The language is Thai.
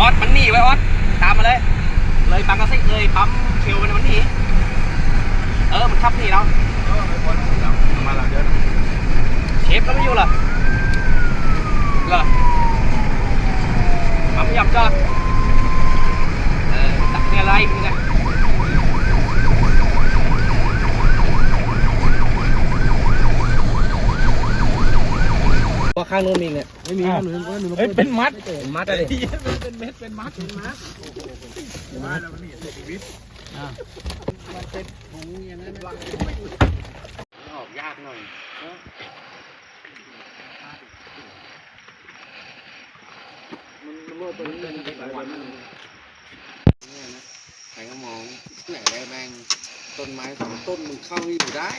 ออสมันหนีไว้ออสตามมาเลยเลยปังกระซิกเลยปั๊มเชลมันหนีมันขับหนีเรามาแล้วเยอะเชฟก็ไม่อยู่เหรอปั๊มยำจอดตักเนี่ยอะไรมึงไงข้างโน้นมีเนี่ยไม่มีข้างโน้นเป็นมัดมัดอะไรเป็นเม็ดเป็นมัดมาแล้วนี่เด็กวิทย์มันเป็นถุงอย่างนั้นออกยากหน่อยมันโลดตัวนี้เป็นหลายวันนี่นะใครก็มองไหนได้แม่งต้นไม้สองต้นมึงเข้านี่อยู่ได้